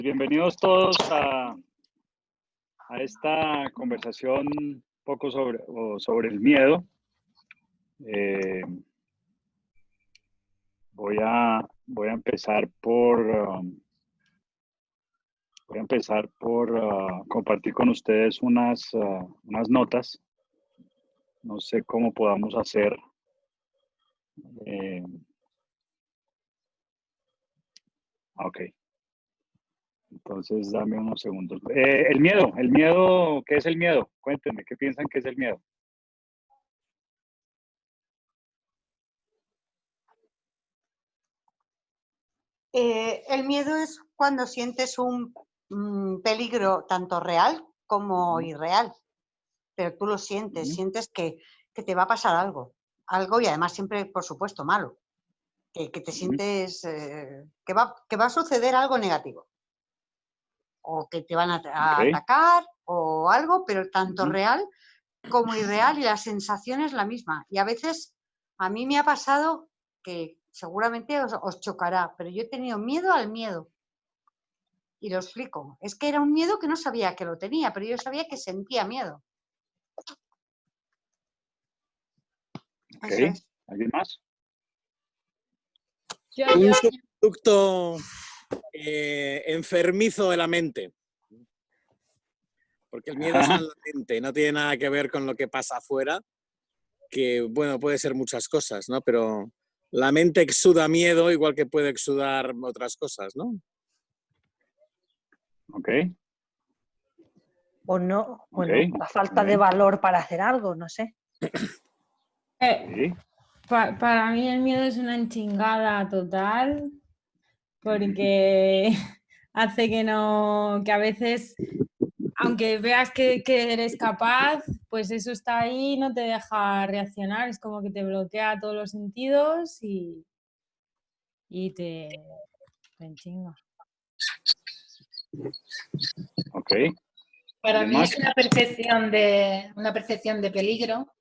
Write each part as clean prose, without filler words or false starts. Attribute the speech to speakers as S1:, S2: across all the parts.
S1: Bienvenidos todos a esta conversación un poco sobre el miedo. Voy a empezar por compartir con ustedes unas notas. No sé cómo podamos hacer. Ok. Entonces, dame unos segundos. El miedo, ¿qué es el miedo? Cuéntenme, ¿qué piensan que es el miedo?
S2: El miedo es cuando sientes un peligro tanto real como irreal, pero tú lo sientes, sientes que te va a pasar algo y además siempre, por supuesto, malo, que te sientes que va a suceder algo negativo o que te van a atacar o algo, pero tanto real como irreal y la sensación es la misma. Y a veces a mí me ha pasado que seguramente os chocará, pero yo he tenido miedo al miedo. Y lo explico. Es que era un miedo que no sabía que lo tenía, pero yo sabía que sentía miedo.
S1: Ok. ¿Alguien más?
S3: Un subproducto enfermizo de la mente. Porque el miedo está en la mente, no tiene nada que ver con lo que pasa afuera, que, bueno, puede ser muchas cosas, ¿no? Pero la mente exuda miedo igual que puede exudar otras cosas, ¿no?
S1: Ok.
S4: O no, bueno,
S1: Okay.
S4: la falta de valor para hacer algo, no sé.
S1: Sí.
S5: Para mí el miedo es una enchingada total, porque hace que a veces, aunque veas que eres capaz, pues eso está ahí, no te deja reaccionar, es como que te bloquea todos los sentidos y te enchinga.
S1: Ok.
S6: Para mí es una percepción de peligro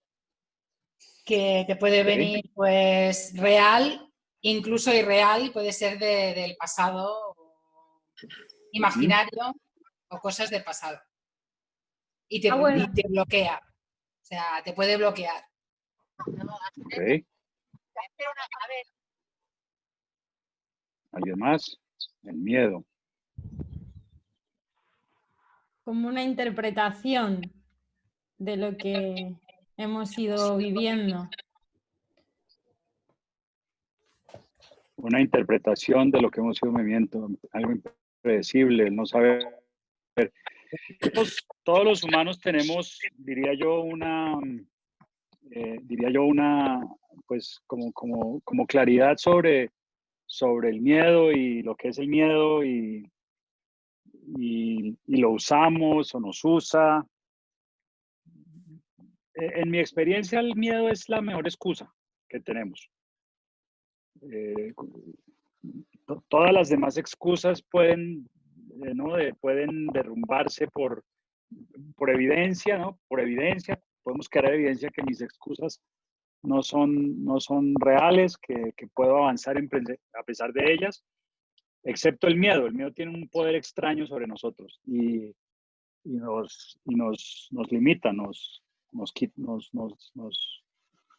S6: que te puede venir pues real, incluso irreal, puede ser del pasado, imaginario o cosas del pasado. Y te bloquea, o sea, te puede bloquear.
S1: Ok. ¿Alguien más? El miedo.
S5: Como una interpretación de lo que hemos ido viviendo.
S1: Una interpretación de lo que hemos ido viviendo, algo impredecible, no saber. Todos los humanos tenemos, diría yo, pues como claridad sobre el miedo y lo que es el miedo y lo usamos o nos usa. En mi experiencia, el miedo es la mejor excusa que tenemos. Todas las demás excusas pueden derrumbarse por evidencia, ¿no? Por evidencia, podemos crear evidencia que mis excusas no son reales, que puedo avanzar a pesar de ellas, excepto el miedo. El miedo tiene un poder extraño sobre nosotros y nos limita, nos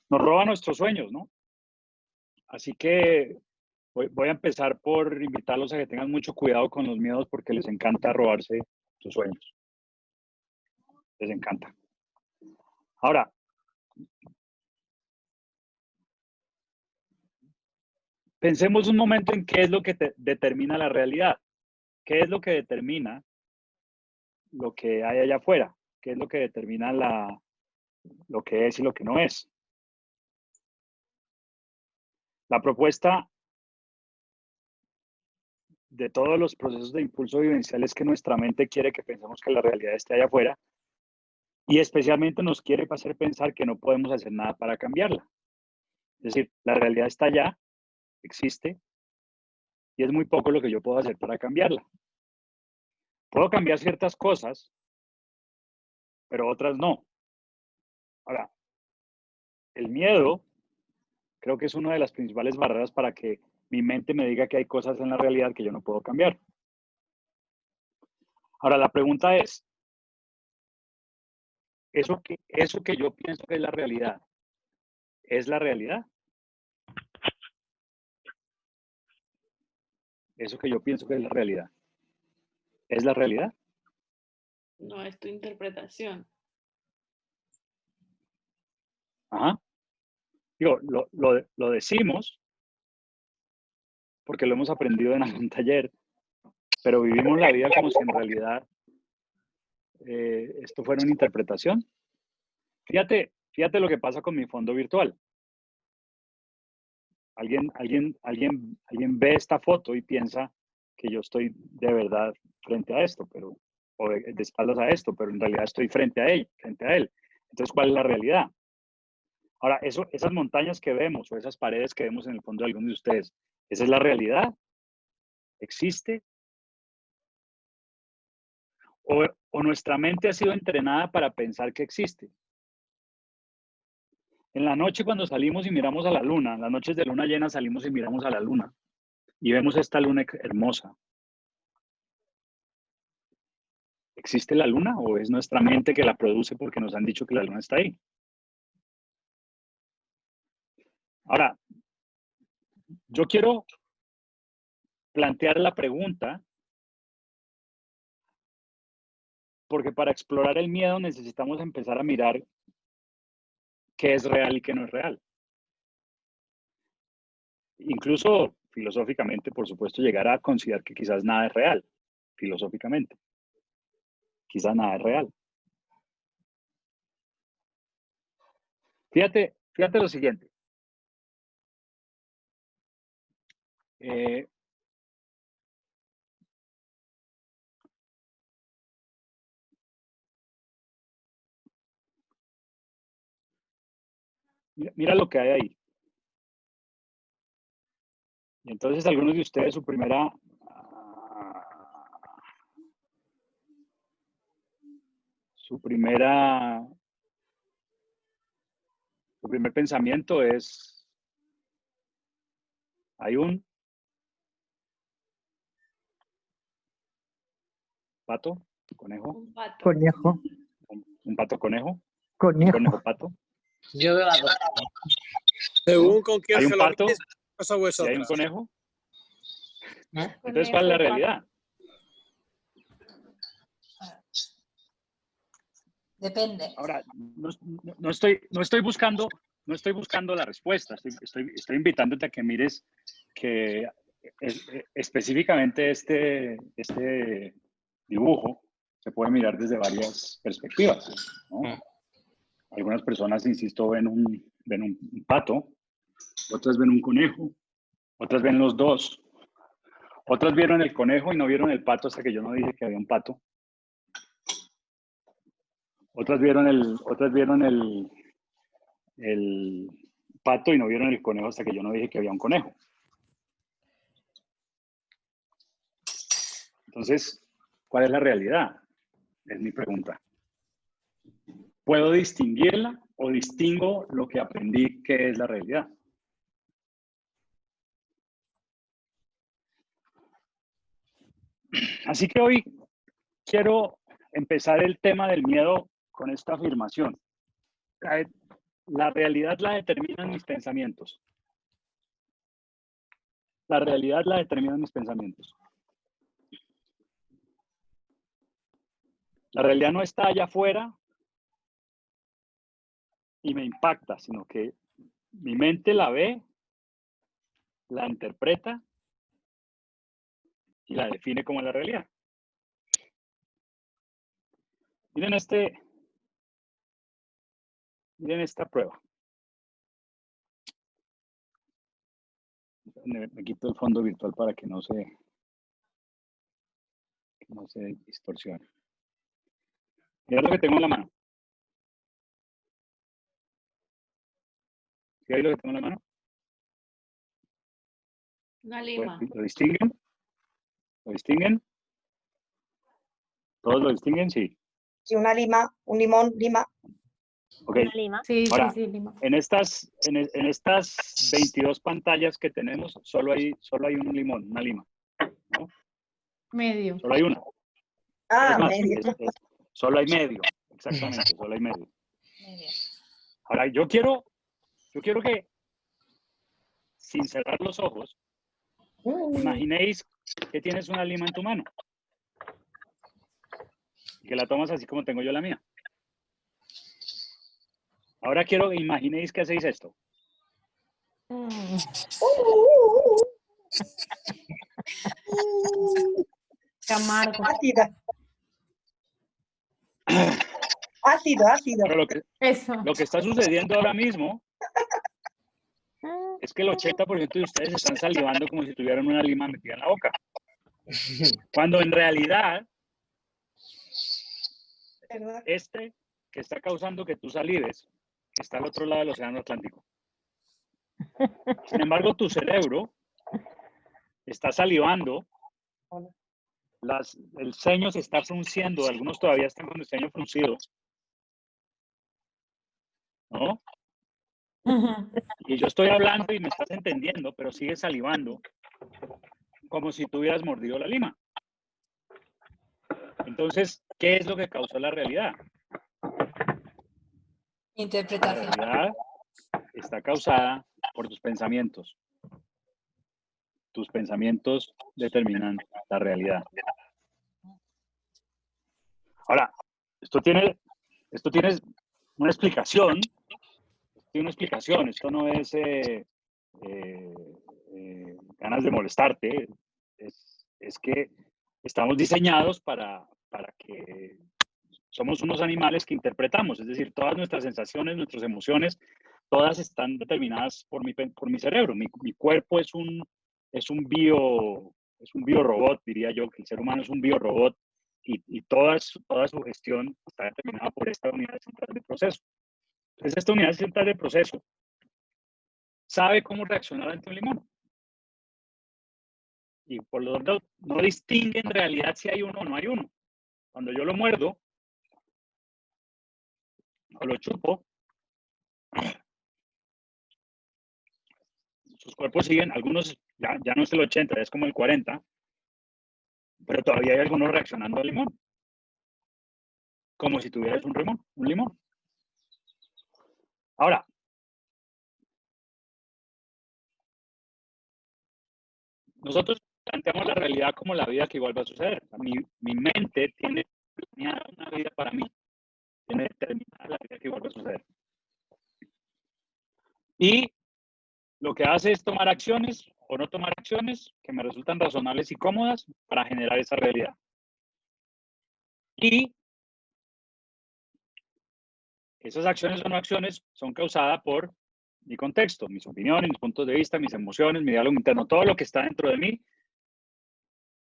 S1: roba nuestros sueños, ¿no? Así que voy a empezar por invitarlos a que tengan mucho cuidado con los miedos porque les encanta robarse sus sueños. Les encanta. Ahora, pensemos un momento en qué es lo que determina la realidad. ¿Qué es lo que determina lo que hay allá afuera? ¿Qué es lo que determina lo que es y lo que no es? La propuesta de todos los procesos de impulso vivencial es que nuestra mente quiere que pensemos que la realidad esté allá afuera y especialmente nos quiere hacer pensar que no podemos hacer nada para cambiarla. Es decir, la realidad está allá, existe, y es muy poco lo que yo puedo hacer para cambiarla. Puedo cambiar ciertas cosas, pero otras no. Ahora, el miedo creo que es una de las principales barreras para que mi mente me diga que hay cosas en la realidad que yo no puedo cambiar. Ahora, la pregunta es, ¿eso que yo pienso que es la realidad, es la realidad? Eso que yo pienso que es la realidad, ¿es la realidad?
S7: No, es tu interpretación.
S1: Ajá. Digo, lo decimos porque lo hemos aprendido en algún taller, pero vivimos la vida como si en realidad esto fuera una interpretación. Fíjate lo que pasa con mi fondo virtual. Alguien ve esta foto y piensa que yo estoy de verdad frente a esto, o de espaldas a esto, pero en realidad estoy frente a él. Entonces, ¿cuál es la realidad? Ahora, esas montañas que vemos o esas paredes que vemos en el fondo de algunos de ustedes, ¿esa es la realidad? ¿Existe? ¿O nuestra mente ha sido entrenada para pensar que existe? En la noche cuando salimos y miramos a la luna, en las noches de luna llena salimos y miramos a la luna y vemos esta luna hermosa. ¿Existe la luna o es nuestra mente que la produce porque nos han dicho que la luna está ahí? Ahora, yo quiero plantear la pregunta porque para explorar el miedo necesitamos empezar a mirar qué es real y qué no es real. Incluso filosóficamente, por supuesto, llegar a considerar que quizás nada es real, filosóficamente. Quizás nada es real. Fíjate lo siguiente. Mira lo que hay ahí. Y entonces algunos de ustedes su primer pensamiento es, hay un pato, conejo,
S7: Un pato.
S4: Conejo.
S1: un pato conejo, un
S4: Conejo.
S1: conejo pato.
S8: Yo veo las dos.
S3: Según con quién
S1: Hay un
S3: se lo
S1: pato
S3: mires, cosa o es
S1: y hay un
S3: otra.
S1: conejo.
S8: ¿Eh?
S1: Entonces, ¿cuál es la realidad?
S6: Depende.
S1: Ahora, no estoy buscando la respuesta. Estoy invitándote a que mires que específicamente este dibujo se puede mirar desde varias perspectivas, ¿no? Algunas personas, insisto, ven un pato, otras ven un conejo, otras ven los dos, otras vieron el conejo y no vieron el pato hasta que yo no dije que había un pato. Otras vieron el pato y no vieron el conejo hasta que yo no dije que había un conejo. Entonces, ¿cuál es la realidad? Es mi pregunta. ¿Puedo distinguirla o distingo lo que aprendí que es la realidad? Así que hoy quiero empezar el tema del miedo con esta afirmación. La realidad la determinan mis pensamientos. La realidad la determinan mis pensamientos. La realidad no está allá afuera y me impacta, sino que mi mente la ve, la interpreta y la define como la realidad. Miren esta prueba. Me quito el fondo virtual para que no se distorsione. Mira lo que tengo en la mano. ¿Sí hay lo que tengo en la mano?
S7: Una lima.
S1: ¿Lo distinguen? ¿Lo distinguen? ¿Todos lo distinguen? Sí.
S9: Sí, una lima, un limón, lima.
S1: Ok.
S4: Una lima.
S5: Sí,
S1: Ahora,
S5: sí, lima.
S1: En estas 22 pantallas que tenemos, solo hay un limón, una lima, ¿no?
S5: Medio.
S1: Solo hay una.
S9: Ah,
S1: Es más,
S9: medio.
S1: solo hay medio, exactamente, solo hay medio.
S6: Medio.
S1: Ahora, yo quiero que, sin cerrar los ojos, imaginéis que tienes una lima en tu mano y que la tomas así como tengo yo la mía. Ahora quiero que imaginéis que hacéis esto.
S5: Qué amargo.
S9: Ácida. Ácido, ácido.
S1: Pero
S5: Eso.
S1: lo que está sucediendo ahora mismo es que el 80% de ustedes están salivando como si tuvieran una lima metida en la boca. Cuando en realidad,
S9: ¿Verdad?
S1: este que está causando que tú salives está al otro lado del océano Atlántico. Sin embargo, tu cerebro está salivando, el ceño se está frunciendo, algunos todavía están con el ceño fruncido, ¿no? Y yo estoy hablando y me estás entendiendo, pero sigues salivando como si tú hubieras mordido la lima. Entonces, ¿qué es lo que causó la realidad? La
S6: Interpretación.
S1: realidad está causada por tus pensamientos. Tus pensamientos determinan la realidad. Ahora, esto tiene una explicación. Tiene una explicación. Esto no es ganas de molestarte. Es que estamos diseñados para que somos unos animales que interpretamos. Es decir, todas nuestras sensaciones, nuestras emociones, todas están determinadas por mi cerebro. Mi cuerpo es un biorobot, diría yo, que el ser humano es un biorobot y toda su gestión está determinada por esta unidad central de proceso. Entonces, esta unidad central de proceso sabe cómo reaccionar ante un limón. Y por lo tanto, no distingue en realidad si hay uno o no hay uno. Cuando yo lo muerdo o lo chupo, sus cuerpos siguen, algunos ya no es el 80, es como el 40, pero todavía hay algunos reaccionando al limón. Como si tuvieras un limón. Ahora, nosotros planteamos la realidad como la vida que igual va a suceder. Mi mente tiene planeada una vida para mí. Tiene determinada la vida que igual va a suceder. Y lo que hace es tomar acciones o no tomar acciones que me resultan razonables y cómodas para generar esa realidad. Y esas acciones o no acciones son causadas por mi contexto, mis opiniones, mis puntos de vista, mis emociones, mi diálogo interno, todo lo que está dentro de mí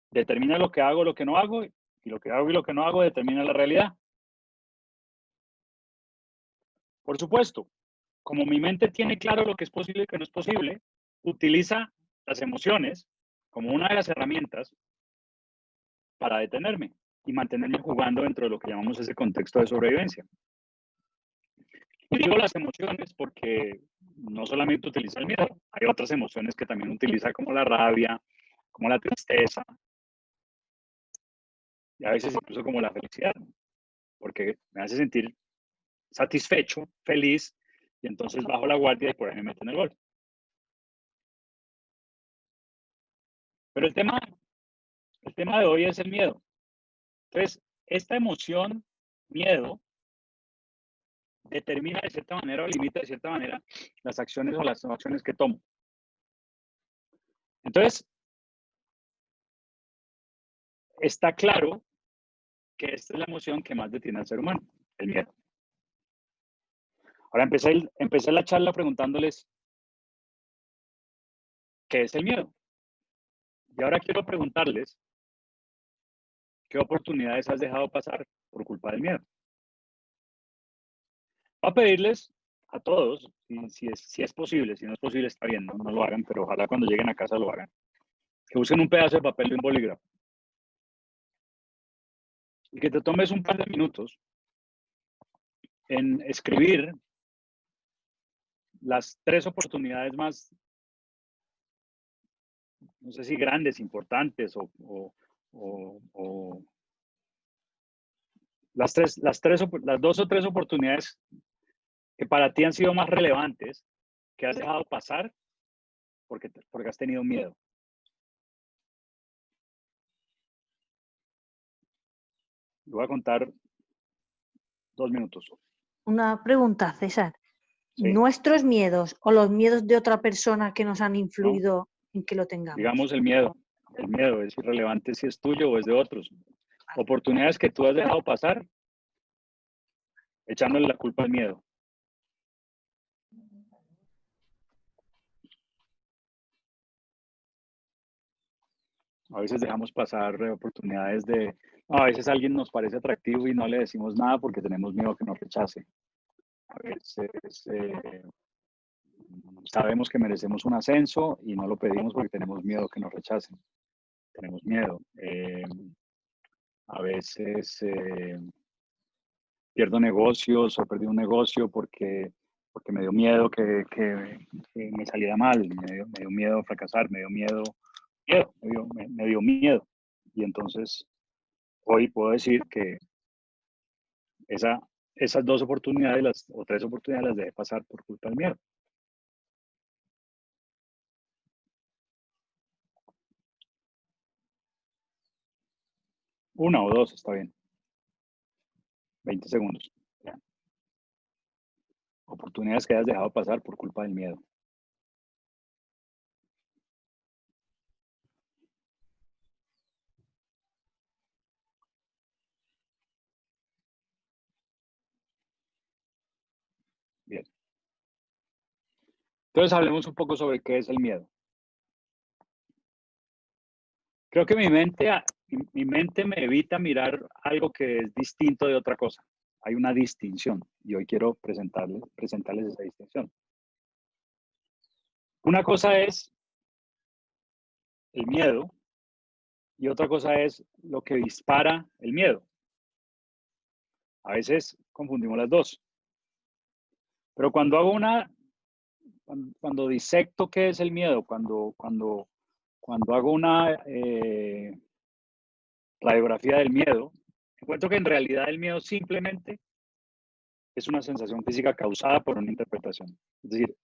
S1: determina lo que hago, lo que no hago, y lo que hago y lo que no hago determina la realidad. Por supuesto, como mi mente tiene claro lo que es posible y que no es posible, utiliza las emociones como una de las herramientas para detenerme y mantenerme jugando dentro de lo que llamamos ese contexto de sobrevivencia. Y digo las emociones porque no solamente utiliza el miedo, hay otras emociones que también utiliza como la rabia, como la tristeza, y a veces incluso como la felicidad, porque me hace sentir satisfecho, feliz, y entonces bajo la guardia y por ahí me meto en el gol. Pero el tema de hoy es el miedo. Entonces, esta emoción, miedo, determina de cierta manera o limita de cierta manera las acciones o las acciones que tomo. Entonces, está claro que esta es la emoción que más detiene al ser humano, el miedo. Ahora empecé la charla preguntándoles ¿qué es el miedo? Y ahora quiero preguntarles ¿qué oportunidades has dejado pasar por culpa del miedo? Voy a pedirles a todos, si es posible, si no es posible está bien, no lo hagan, pero ojalá cuando lleguen a casa lo hagan, que usen un pedazo de papel y un bolígrafo. Y que te tomes un par de minutos en escribir las 3 oportunidades más, no sé si grandes, importantes o las dos o tres oportunidades que para ti han sido más relevantes, que has dejado pasar porque has tenido miedo. Voy a contar 2 minutos.
S4: Una pregunta, César.
S1: Sí.
S4: ¿Nuestros miedos o los miedos de otra persona que nos han influido en que lo tengamos?
S1: Digamos el miedo. El miedo es irrelevante si es tuyo o es de otros. Oportunidades que tú has dejado pasar, echándole la culpa al miedo. A veces dejamos pasar oportunidades a veces alguien nos parece atractivo y no le decimos nada porque tenemos miedo a que nos rechace. A veces sabemos que merecemos un ascenso y no lo pedimos porque tenemos miedo a que nos rechacen. Tenemos miedo. A veces pierdo negocios o perdí un negocio porque me dio miedo que me saliera mal, me dio miedo fracasar, me dio miedo. Me dio miedo. Y entonces, hoy puedo decir que esas 2 oportunidades, o 3 oportunidades, las dejé pasar por culpa del miedo. Una o 2, está bien. 20 segundos. Ya. Oportunidades que hayas dejado pasar por culpa del miedo. Bien. Entonces hablemos un poco sobre qué es el miedo. Creo que mi mente me evita mirar algo que es distinto de otra cosa. Hay una distinción y hoy quiero presentarles esa distinción. Una cosa es el miedo y otra cosa es lo que dispara el miedo. A veces confundimos las dos. Pero cuando cuando disecto qué es el miedo, cuando hago una radiografía del miedo, encuentro que en realidad el miedo simplemente es una sensación física causada por una interpretación. Es decir,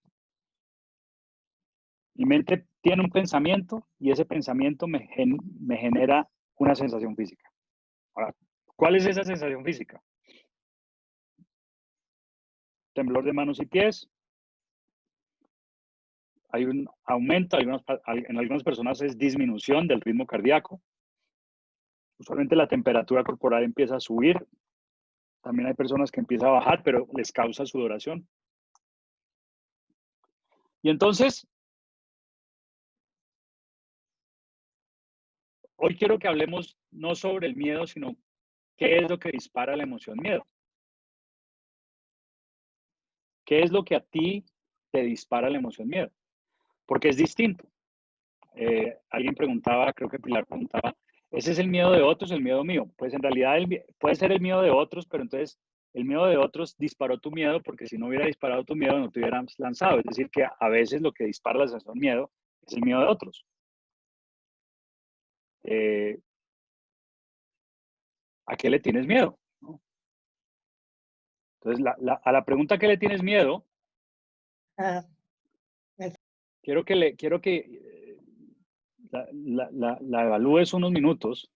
S1: mi mente tiene un pensamiento y ese pensamiento me genera una sensación física. Ahora, ¿cuál es esa sensación física? Temblor de manos y pies. Hay un aumento, en algunas personas es disminución del ritmo cardíaco. Usualmente la temperatura corporal empieza a subir. También hay personas que empiezan a bajar, pero les causa sudoración. Y entonces, hoy quiero que hablemos no sobre el miedo, sino qué es lo que dispara la emoción miedo. ¿Qué es lo que a ti te dispara la emoción miedo? Porque es distinto. Alguien preguntaba, creo que Pilar preguntaba, ¿ese es el miedo de otros o el miedo mío? Pues en realidad puede ser el miedo de otros, pero entonces el miedo de otros disparó tu miedo porque si no hubiera disparado tu miedo no te hubieras lanzado. Es decir, que a veces lo que dispara la sensación de miedo es el miedo de otros. ¿A qué le tienes miedo? ¿No? Entonces, a la pregunta ¿qué le tienes miedo? Quiero que la evalúes unos minutos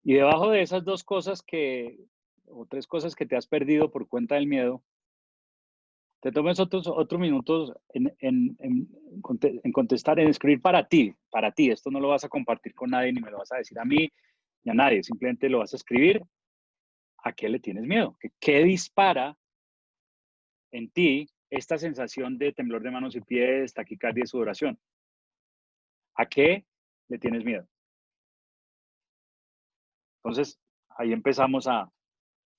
S1: y debajo de esas 2 cosas o 3 cosas que te has perdido por cuenta del miedo, te tomes otros minutos en contestar, en escribir para ti. Esto no lo vas a compartir con nadie ni me lo vas a decir a mí ni a nadie, simplemente lo vas a escribir. ¿A qué le tienes miedo? ¿Qué dispara en ti esta sensación de temblor de manos y pies, taquicardia y sudoración? ¿A qué le tienes miedo? Entonces, ahí empezamos hay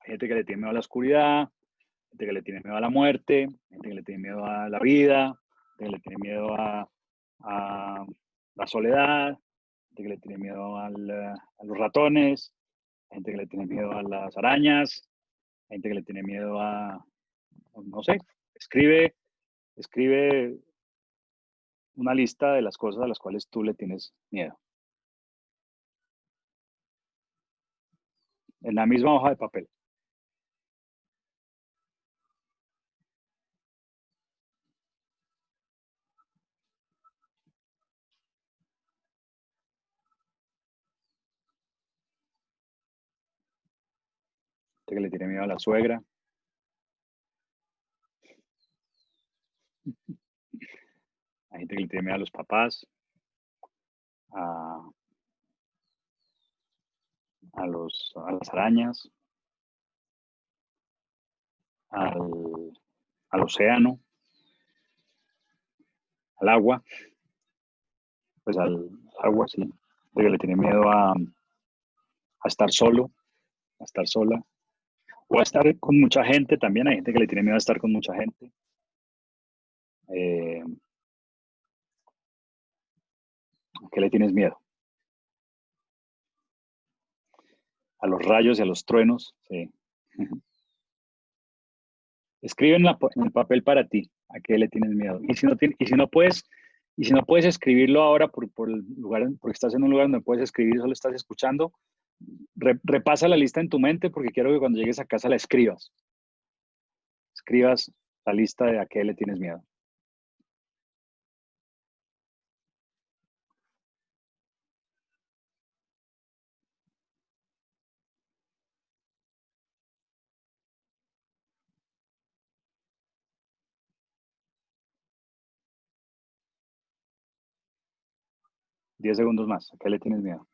S1: gente que le tiene miedo a la oscuridad, gente que le tiene miedo a la muerte, gente que le tiene miedo a la vida, gente que le tiene miedo a la soledad, gente que le tiene miedo a los ratones, gente que le tiene miedo a las arañas, gente que le tiene miedo no sé, escribe una lista de las cosas a las cuales tú le tienes miedo. en la misma hoja de papel. Gente que le tiene miedo a la suegra. Hay gente que le tiene miedo a los papás. A las arañas. Al océano. Al agua. Pues al agua, sí. Gente que le tiene miedo a estar solo, a estar sola. O a estar con mucha gente también. Hay gente que le tiene miedo a estar con mucha gente. ¿A qué le tienes miedo? A los rayos y a los truenos. Sí. Escribe en el papel para ti. ¿A qué le tienes miedo? Y si no puedes escribirlo ahora porque estás en un lugar donde puedes escribir, solo estás escuchando, repasa la lista en tu mente porque quiero que cuando llegues a casa la escribas. Escribas la lista de a qué le tienes miedo. Diez segundos más. ¿A qué le tienes miedo?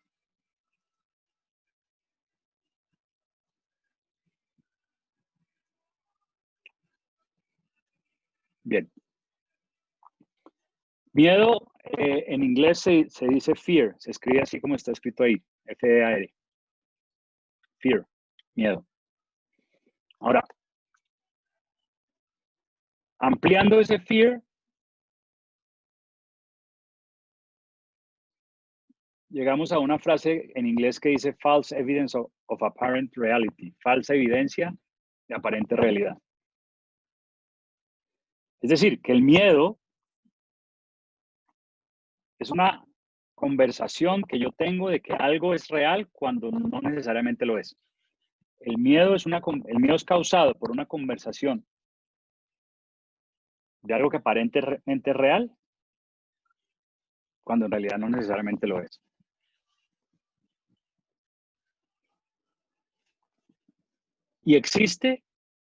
S1: Bien. Miedo, en inglés se dice fear. Se escribe así como está escrito ahí. F-E-A-R. Fear. Miedo. Ahora, ampliando ese fear, llegamos a una frase en inglés que dice false evidence of apparent reality. Falsa evidencia de aparente realidad. Es decir, que el miedo es una conversación que yo tengo de que algo es real cuando no necesariamente lo es. El miedo es causado por una conversación de algo que aparentemente es real cuando en realidad no necesariamente lo es. Y existe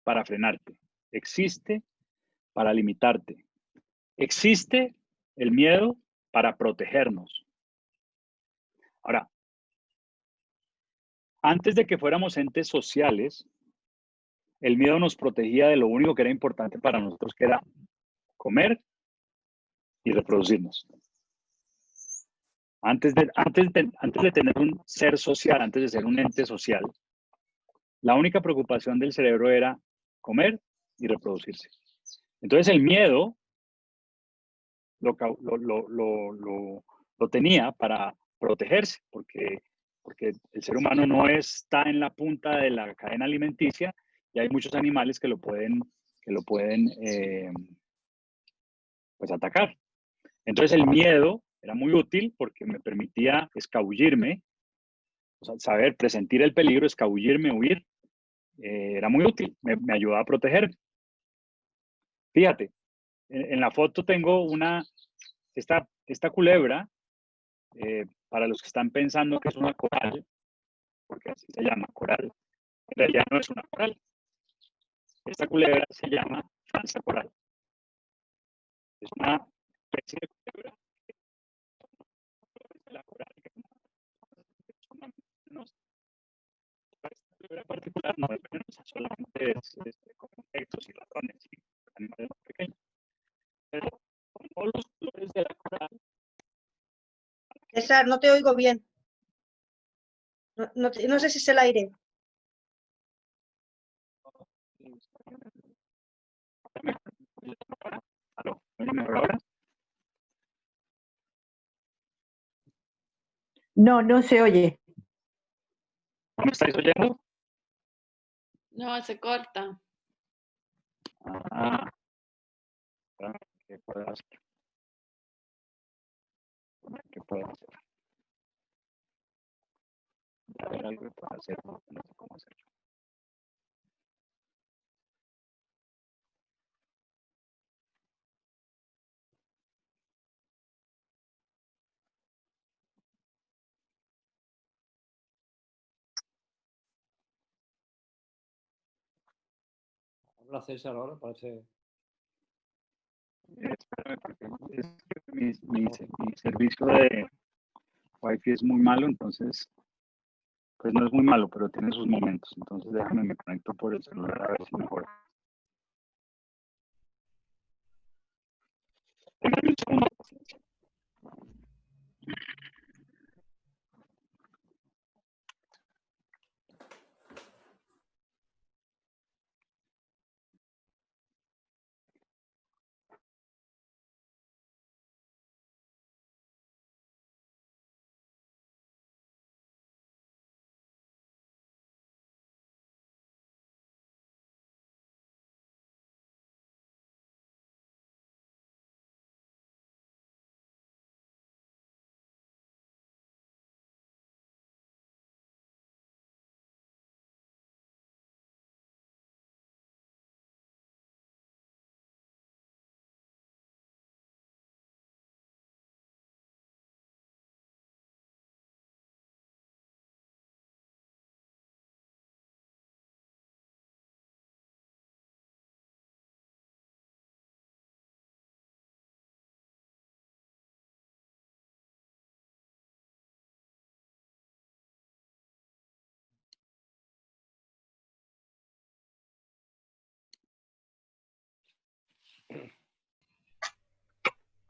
S1: para frenarte, existe para limitarte, existe el miedo para protegernos. Ahora, antes de que fuéramos entes sociales, el miedo nos protegía de lo único que era importante para nosotros, que era comer y reproducirnos. Antes de tener un ser social, antes de ser un ente social, la única preocupación del cerebro era comer y reproducirse. Entonces el miedo lo tenía para protegerse, porque el ser humano no está en la punta de la cadena alimenticia y hay muchos animales que lo pueden pues atacar. Entonces el miedo era muy útil porque me permitía escabullirme, o sea, saber, presentir el peligro, escabullirme, huir, era muy útil, me ayudaba a proteger. Fíjate, en la foto tengo esta culebra, para los que están pensando que es una coral, porque así se llama coral, en realidad no es una coral. Esta culebra se llama falsa coral. Es una especie de culebra. La coral que esta culebra en particular no es venenosa, solamente es con insectos y ratones y animales más pequeños. Pero con todos los colores de la coral.
S9: César, no te oigo bien. No sé si es el aire.
S1: ¿Aló? ¿Me mejor ahora?
S4: No, no se oye.
S1: ¿No me estáis oyendo?
S7: No, se corta.
S1: Ah, ¿qué puedo hacer? ¿Qué puedo hacer? A ver, algo que puedo hacer. No sé cómo
S10: Habla César ahora, parece.
S1: Espérame, porque mi servicio de Wi-Fi es muy malo, entonces, pues no es muy malo, pero tiene sus momentos. Entonces déjame, me conecto por el celular a ver si mejora. Déjame un segundo.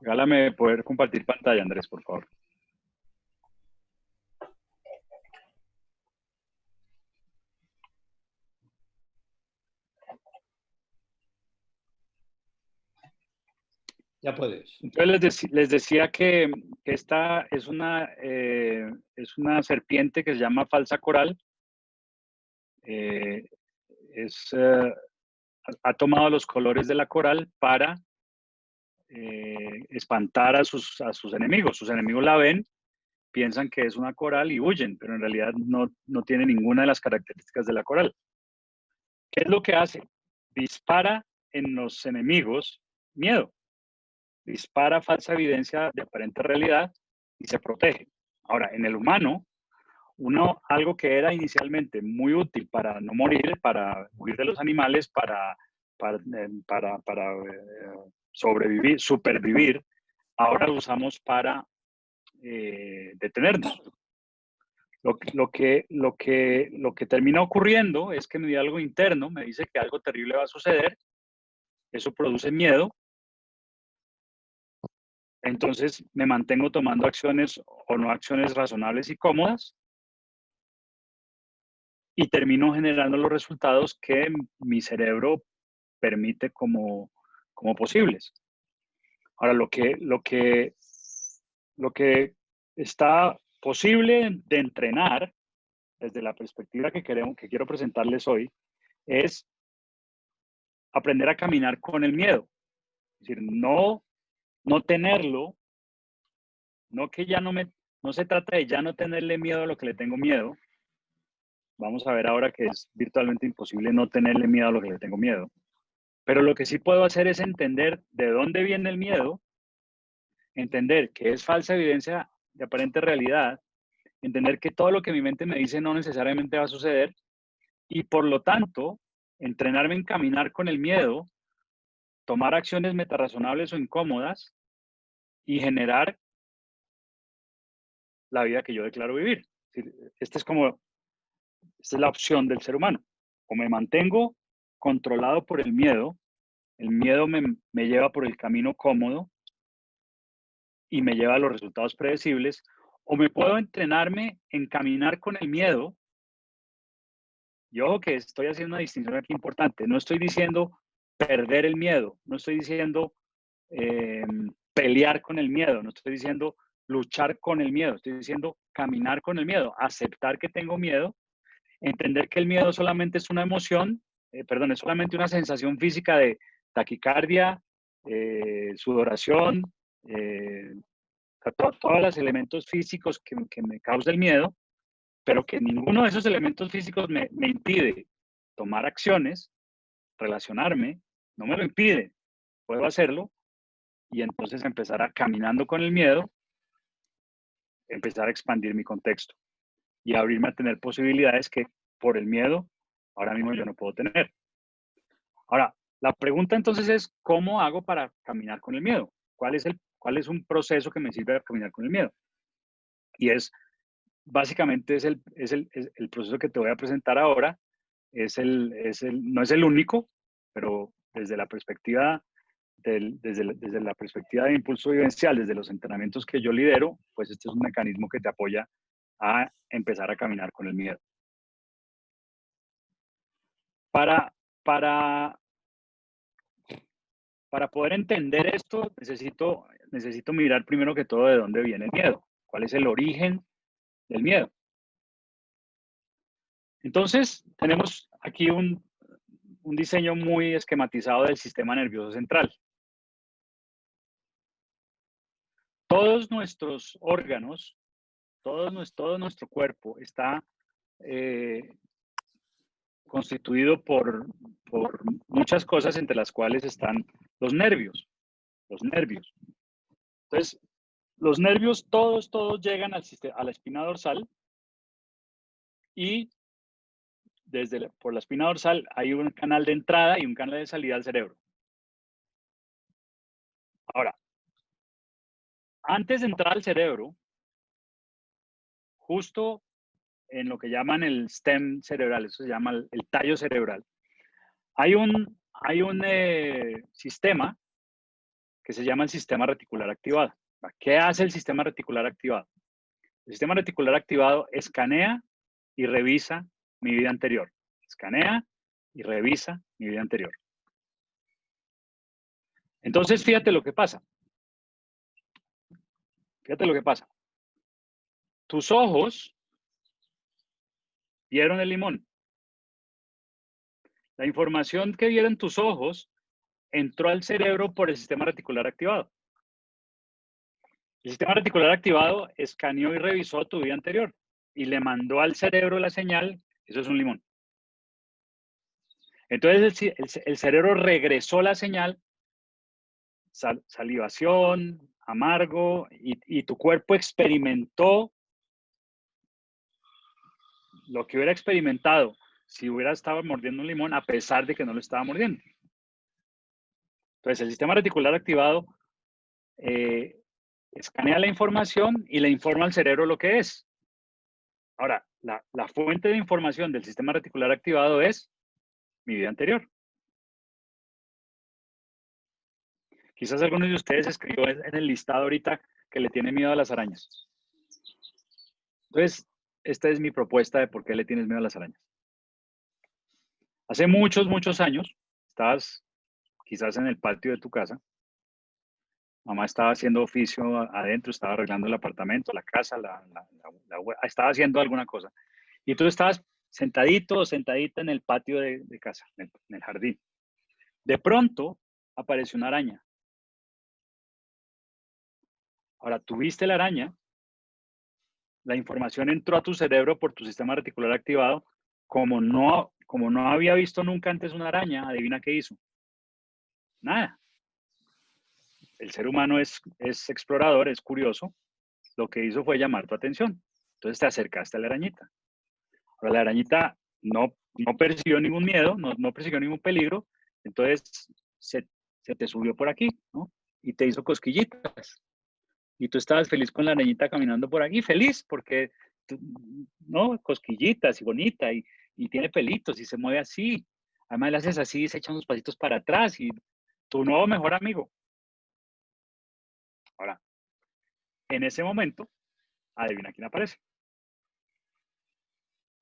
S1: Regálame poder compartir pantalla, Andrés, por favor.
S10: Ya puedes.
S1: Entonces les decía que esta es una serpiente que se llama falsa coral. Ha tomado los colores de la coral para espantar a sus enemigos. Sus enemigos la ven, piensan que es una coral y huyen, pero en realidad no tiene ninguna de las características de la coral. ¿Qué es lo que hace? Dispara en los enemigos miedo. Dispara falsa evidencia de aparente realidad y se protege. Ahora, en el humano, algo que era inicialmente muy útil para no morir, para huir de los animales, para sobrevivir, supervivir, ahora lo usamos para detenernos. Lo que termina ocurriendo es que mi diálogo interno me dice que algo terrible va a suceder, eso produce miedo, entonces me mantengo tomando acciones o no acciones razonables y cómodas y termino generando los resultados que mi cerebro permite como posibles. Ahora, lo que está posible de entrenar desde la perspectiva que quiero presentarles hoy es aprender a caminar con el miedo. Es decir, no tenerlo, no se trata de ya no tenerle miedo a lo que le tengo miedo. Vamos a ver ahora que es virtualmente imposible no tenerle miedo a lo que le tengo miedo. Pero lo que sí puedo hacer es entender de dónde viene el miedo, entender que es falsa evidencia de aparente realidad, entender que todo lo que mi mente me dice no necesariamente va a suceder y por lo tanto, entrenarme en caminar con el miedo, tomar acciones metarrazonables o incómodas y generar la vida que yo declaro vivir. Esta es la opción del ser humano. O me mantengo controlado por el miedo me lleva por el camino cómodo y me lleva a los resultados predecibles, o me puedo entrenarme en caminar con el miedo. Y ojo que estoy haciendo una distinción aquí importante. No estoy diciendo perder el miedo, no estoy diciendo pelear con el miedo, no estoy diciendo luchar con el miedo, estoy diciendo caminar con el miedo, aceptar que tengo miedo, entender que el miedo solamente es una emoción, es solamente una sensación física de taquicardia, sudoración, todos los elementos físicos que me causa el miedo, pero que ninguno de esos elementos físicos me impide tomar acciones, relacionarme, no me lo impide, puedo hacerlo y entonces empezar a caminando con el miedo, empezar a expandir mi contexto y abrirme a tener posibilidades que por el miedo ahora mismo yo no puedo tener. Ahora, la pregunta entonces es, ¿cómo hago para caminar con el miedo? ¿Cuál es un proceso que me sirve para caminar con el miedo? Y básicamente es el proceso que te voy a presentar ahora. No es el único, pero desde la perspectiva desde la perspectiva de impulso vivencial, desde los entrenamientos que yo lidero, pues este es un mecanismo que te apoya a empezar a caminar con el miedo. Para poder entender esto, necesito mirar primero que todo de dónde viene el miedo. ¿Cuál es el origen del miedo? Entonces, tenemos aquí un diseño muy esquematizado del sistema nervioso central. Todos nuestros órganos, todo nuestro cuerpo está constituido por muchas cosas, entre las cuales están los nervios. Entonces, los nervios todos llegan a la espina dorsal y por la espina dorsal hay un canal de entrada y un canal de salida al cerebro. Ahora, antes de entrar al cerebro, justo en lo que llaman el stem cerebral, eso se llama el tallo cerebral, hay un sistema que se llama el sistema reticular activado. ¿Qué hace el sistema reticular activado? El sistema reticular activado escanea y revisa mi vida anterior. Escanea y revisa mi vida anterior. Entonces, fíjate lo que pasa. Fíjate lo que pasa. Tus ojos vieron el limón. La información que vieron tus ojos entró al cerebro por el sistema reticular activado. El sistema reticular activado escaneó y revisó tu vida anterior y le mandó al cerebro la señal, eso es un limón. Entonces el cerebro regresó la señal, salivación, amargo, y tu cuerpo experimentó lo que hubiera experimentado si hubiera estado mordiendo un limón, a pesar de que no lo estaba mordiendo. Entonces el sistema reticular activado escanea la información y le informa al cerebro lo que es. Ahora, la fuente de información del sistema reticular activado es mi vida anterior. Quizás algunos de ustedes escribió en el listado ahorita que le tiene miedo a las arañas. Entonces, esta es mi propuesta de por qué le tienes miedo a las arañas. Hace muchos años, estabas quizás en el patio de tu casa. Mamá estaba haciendo oficio adentro, estaba arreglando el apartamento, la casa, estaba haciendo alguna cosa. Y tú estabas sentadito o sentadita en el patio de casa, en el jardín. De pronto, apareció una araña. Ahora, tú viste la araña, la información entró a tu cerebro por tu sistema reticular activado. Como no había visto nunca antes una araña, adivina qué hizo. Nada. El ser humano es explorador, es curioso. Lo que hizo fue llamar tu atención. Entonces te acercaste a la arañita. Ahora la arañita no percibió ningún miedo, no persiguió ningún peligro. Entonces se te subió por aquí, ¿no? Y te hizo cosquillitas. Y tú estabas feliz con la arañita caminando por aquí, feliz porque, ¿no? Cosquillitas y bonita y tiene pelitos y se mueve así. Además le haces así y se echa unos pasitos para atrás y tu nuevo mejor amigo. Ahora, en ese momento, adivina quién aparece.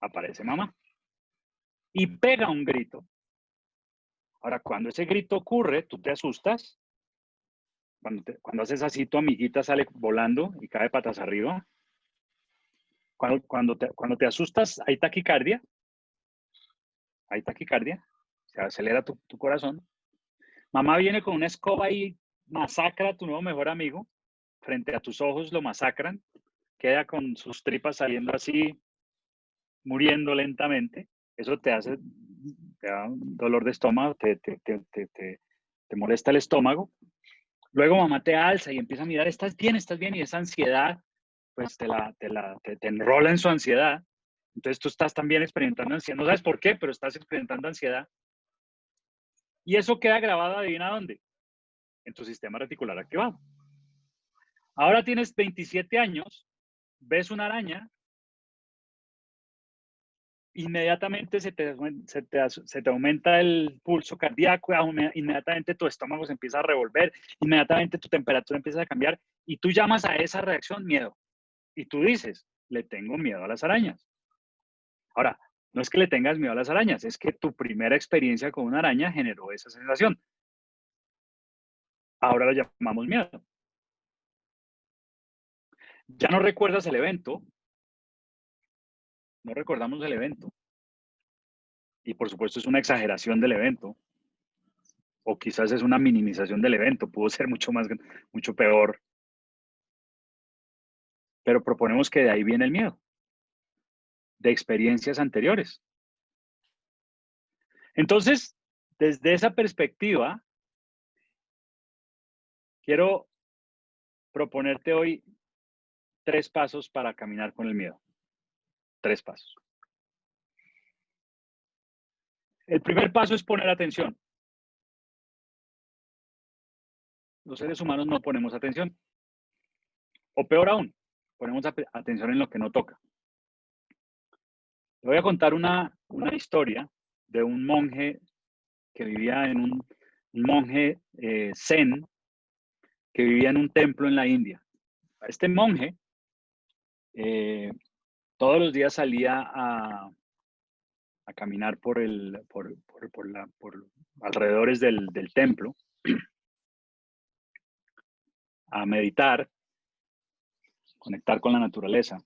S1: Aparece mamá. Y pega un grito. Ahora, cuando ese grito ocurre, tú te asustas. Cuando haces así, tu amiguita sale volando y cae patas arriba. Cuando te asustas, hay taquicardia. Se acelera tu corazón. Mamá viene con una escoba y masacra a tu nuevo mejor amigo. Frente a tus ojos lo masacran. Queda con sus tripas saliendo así, muriendo lentamente. Eso te da un dolor de estómago, te molesta el estómago. Luego mamá te alza y empieza a mirar, estás bien, y esa ansiedad, pues te enrola en su ansiedad. Entonces tú estás también experimentando ansiedad. No sabes por qué, pero estás experimentando ansiedad. Y eso queda grabado, adivina dónde, en tu sistema reticular activado. Ahora tienes 27 años, ves una araña, inmediatamente se te aumenta el pulso cardíaco, inmediatamente tu estómago se empieza a revolver, inmediatamente tu temperatura empieza a cambiar y tú llamas a esa reacción miedo. Y tú dices, le tengo miedo a las arañas. Ahora, no es que le tengas miedo a las arañas, es que tu primera experiencia con una araña generó esa sensación. Ahora lo llamamos miedo. Ya no recuerdas el evento, no recordamos el evento. Y por supuesto es una exageración del evento. O quizás es una minimización del evento, pudo ser mucho peor. Pero proponemos que de ahí viene el miedo, de experiencias anteriores. Entonces, desde esa perspectiva, quiero proponerte hoy 3 pasos para caminar con el miedo. 3 pasos. El primer paso es poner atención. Los seres humanos no ponemos atención. O peor aún, ponemos atención en lo que no toca. Le voy a contar una historia de un monje que vivía en un monje zen que vivía en un templo en la India. Este monje todos los días salía a caminar por alrededores del templo, a meditar, conectar con la naturaleza.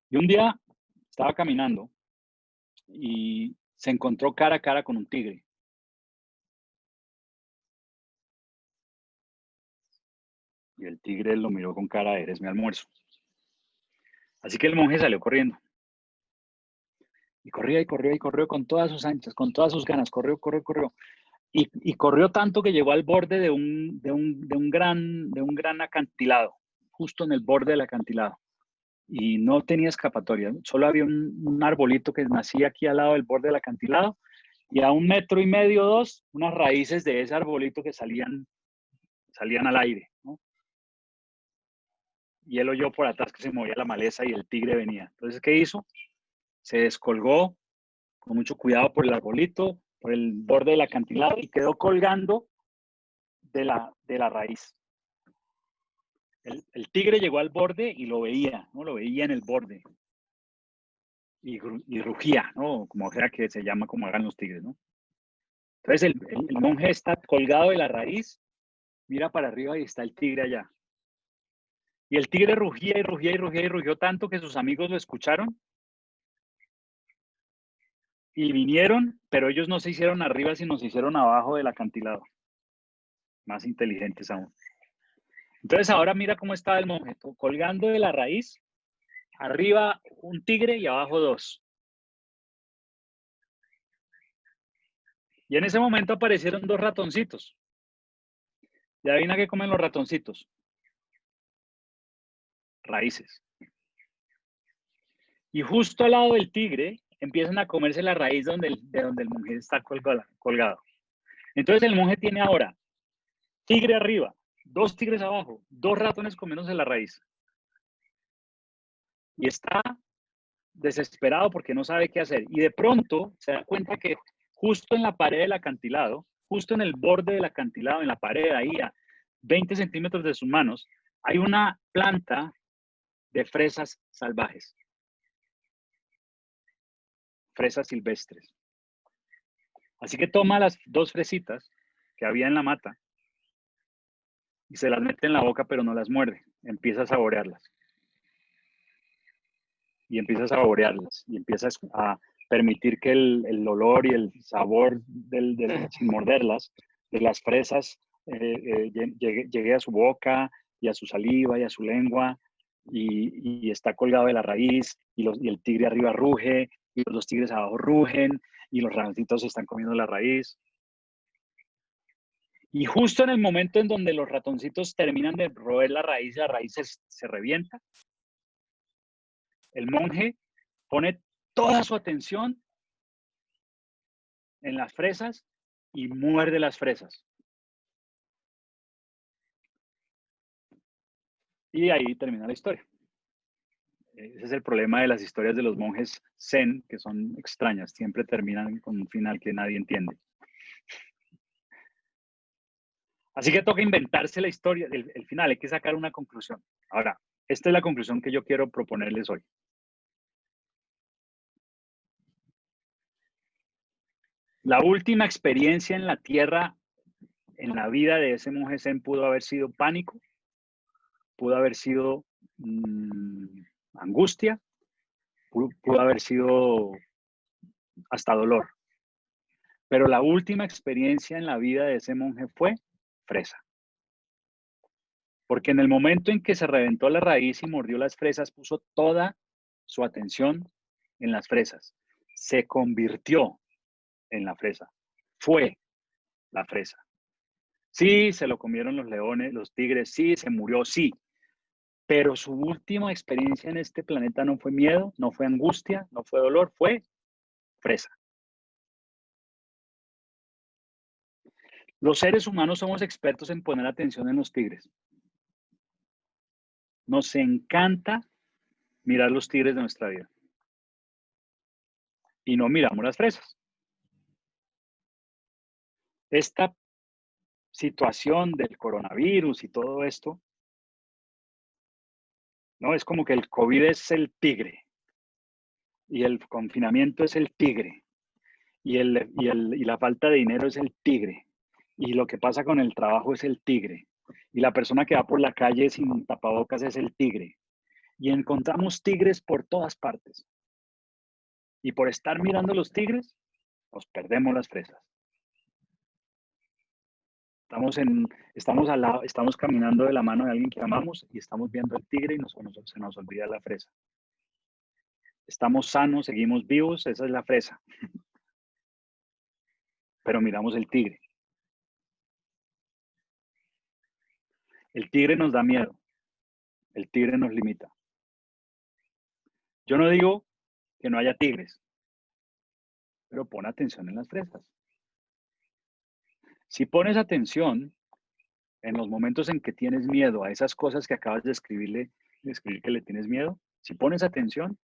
S1: Y un día estaba caminando y se encontró cara a cara con un tigre. Y el tigre lo miró con cara de, eres mi almuerzo. Así que el monje salió corriendo. Y corría y corrió y corrió con todas sus anchas, con todas sus ganas. Corrió. Y corrió tanto que llegó al borde de un gran acantilado, justo en el borde del acantilado. Y no tenía escapatoria. Solo había un arbolito que nacía aquí al lado del borde del acantilado. Y a 1,5 metros, 2, unas raíces de ese arbolito que salían al aire, ¿no? Y él oyó por atrás que se movía la maleza y el tigre venía. Entonces, ¿qué hizo? Se descolgó con mucho cuidado por el arbolito, por el borde del acantilado y quedó colgando de la raíz. El tigre llegó al borde y lo veía, ¿no? Lo veía en el borde. Y rugía, ¿no? Como sea que se llama, como hagan los tigres, ¿no? Entonces el monje está colgado de la raíz, mira para arriba y está el tigre allá. Y el tigre rugía y rugió tanto que sus amigos lo escucharon y vinieron, pero ellos no se hicieron arriba, sino se hicieron abajo del acantilado. Más inteligentes aún. Entonces ahora mira cómo está el monje, colgando de la raíz, arriba un tigre y abajo 2. Y en ese momento aparecieron 2 ratoncitos. ¿Y adivina qué comen los ratoncitos? Raíces. Y justo al lado del tigre empiezan a comerse la raíz de donde el monje está colgado. Entonces el monje tiene ahora tigre arriba, 2 tigres abajo, 2 ratones comiéndose la raíz. Y está desesperado porque no sabe qué hacer. Y de pronto se da cuenta que justo en la pared del acantilado, justo en el borde del acantilado, en la pared ahí a 20 centímetros de sus manos, hay una planta de fresas salvajes. Fresas silvestres. Así que toma las 2 fresitas que había en la mata y se las mete en la boca, pero no las muerde. Empieza a saborearlas. Y empieza a saborearlas. Y empiezas a permitir que el olor y el sabor sin morderlas, de las fresas, llegue a su boca y a su saliva y a su lengua. Y está colgado de la raíz y el tigre arriba ruge y los 2 tigres abajo rugen y los ratoncitos se están comiendo la raíz. Y justo en el momento en donde los ratoncitos terminan de roer la raíz se revienta, el monje pone toda su atención en las fresas y muerde las fresas. Y ahí termina la historia. Ese es el problema de las historias de los monjes zen, que son extrañas. Siempre terminan con un final que nadie entiende. Así que toca inventarse la historia, el final. Hay que sacar una conclusión. Ahora, esta es la conclusión que yo quiero proponerles hoy. La última experiencia en la tierra, en la vida de ese monje zen, pudo haber sido pánico, pudo haber sido angustia, pudo haber sido hasta dolor. Pero la última experiencia en la vida de ese monje fue fresa. Porque en el momento en que se reventó la raíz y mordió las fresas, puso toda su atención en las fresas. Se convirtió en la fresa. Fue la fresa. Sí, se lo comieron los leones, los tigres, sí, se murió, sí. Pero su última experiencia en este planeta no fue miedo, no fue angustia, no fue dolor, fue fresa. Los seres humanos somos expertos en poner atención en los tigres. Nos encanta mirar los tigres de nuestra vida. Y no miramos las fresas. Esta situación del coronavirus y todo esto, ¿no? Es como que el COVID es el tigre y el confinamiento es el tigre y la falta de dinero es el tigre y lo que pasa con el trabajo es el tigre y la persona que va por la calle sin tapabocas es el tigre y encontramos tigres por todas partes y por estar mirando los tigres nos perdemos las fresas. Estamos caminando de la mano de alguien que amamos y estamos viendo el tigre y se nos olvida la fresa. Estamos sanos, seguimos vivos, esa es la fresa. Pero miramos el tigre. El tigre nos da miedo. El tigre nos limita. Yo no digo que no haya tigres, pero pon atención en las fresas. Si pones atención en los momentos en que tienes miedo a esas cosas que acabas de escribir que le tienes miedo, si pones atención,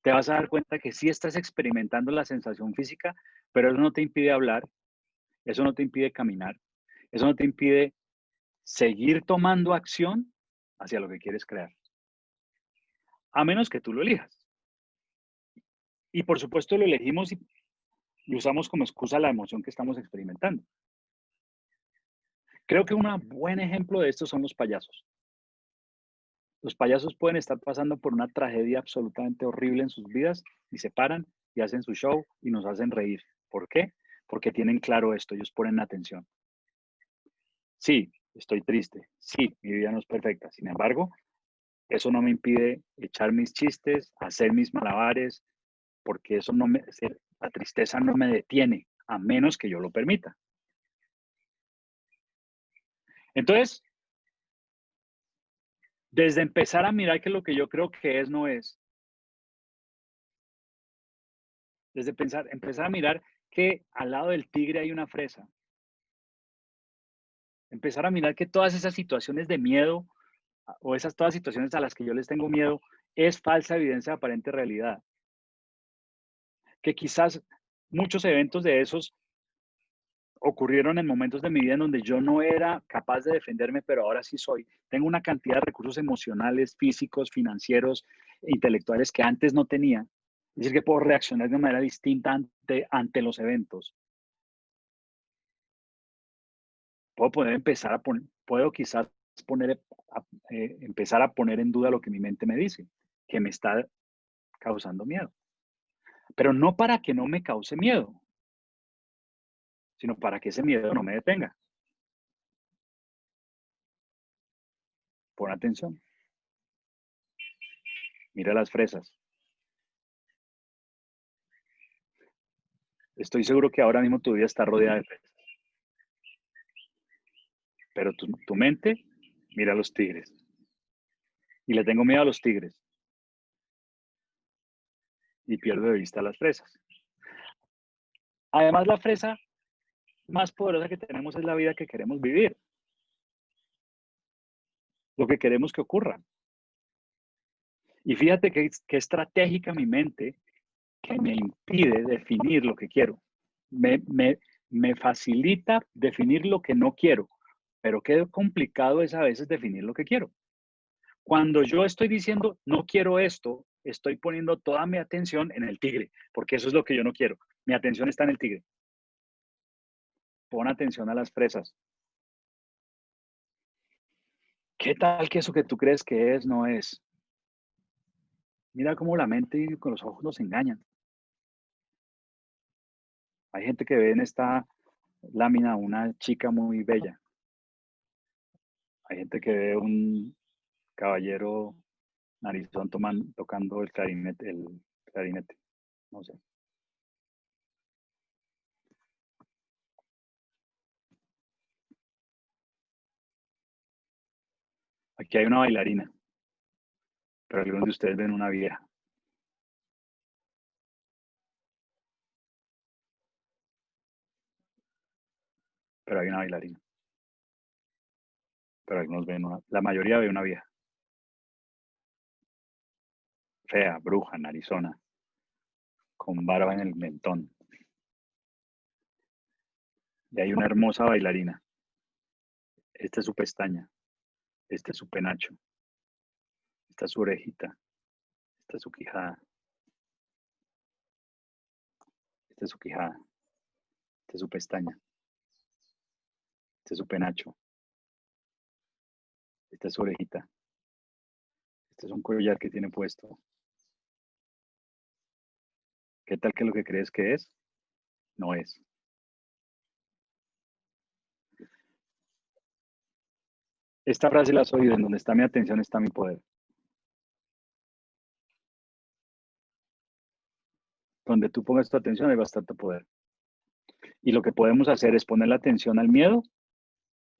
S1: te vas a dar cuenta que sí estás experimentando la sensación física, pero eso no te impide hablar, eso no te impide caminar, eso no te impide seguir tomando acción hacia lo que quieres crear. A menos que tú lo elijas. Y por supuesto lo elegimos y usamos como excusa la emoción que estamos experimentando. Creo que un buen ejemplo de esto son los payasos. Los payasos pueden estar pasando por una tragedia absolutamente horrible en sus vidas y se paran y hacen su show y nos hacen reír. ¿Por qué? Porque tienen claro esto, ellos ponen atención. Sí, estoy triste. Sí, mi vida no es perfecta. Sin embargo, eso no me impide echar mis chistes, hacer mis malabares, porque eso la tristeza no me detiene, a menos que yo lo permita. Entonces, desde empezar a mirar que lo que yo creo que es, no es. Desde empezar a mirar que al lado del tigre hay una fresa. Empezar a mirar que todas esas situaciones de miedo o todas situaciones a las que yo les tengo miedo es falsa evidencia de aparente realidad. Que quizás muchos eventos de esos ocurrieron en momentos de mi vida en donde yo no era capaz de defenderme, pero ahora sí soy. Tengo una cantidad de recursos emocionales, físicos, financieros, intelectuales que antes no tenía. Es decir, que puedo reaccionar de manera distinta ante los eventos. Puedo quizás empezar a poner en duda lo que mi mente me dice, que me está causando miedo. Pero no para que no me cause miedo, sino para que ese miedo no me detenga. Pon atención. Mira las fresas. Estoy seguro que ahora mismo tu vida está rodeada de fresas. Pero tu mente mira a los tigres. Y le tengo miedo a los tigres. Y pierdo de vista las fresas. Además, la fresa más poderosa que tenemos es la vida que queremos vivir. Lo que queremos que ocurra. Y fíjate que estratégica mi mente que me impide definir lo que quiero. Me facilita definir lo que no quiero, pero qué complicado es a veces definir lo que quiero. Cuando yo estoy diciendo no quiero esto, estoy poniendo toda mi atención en el tigre, porque eso es lo que yo no quiero. Mi atención está en el tigre. Pon atención a las fresas. ¿Qué tal que eso que tú crees que es, no es? Mira cómo la mente y con los ojos nos engañan. Hay gente que ve en esta lámina una chica muy bella. Hay gente que ve un caballero narizón tocando el clarinete, no sé. Aquí hay una bailarina, pero algunos de ustedes ven una vieja. Pero hay una bailarina. Pero algunos ven la mayoría ve una vieja. Fea, bruja, narizona, con barba en el mentón. Y hay una hermosa bailarina. Esta es su pestaña. Este es su penacho. Esta es su orejita. Esta es su quijada. Esta es su quijada. Esta es su pestaña. Este es su penacho. Esta es su orejita. Este es un collar que tiene puesto. ¿Qué tal que lo que crees que es? No es. Esta frase la has oído: en donde está mi atención está mi poder. Donde tú pongas tu atención hay bastante poder. Y lo que podemos hacer es poner la atención al miedo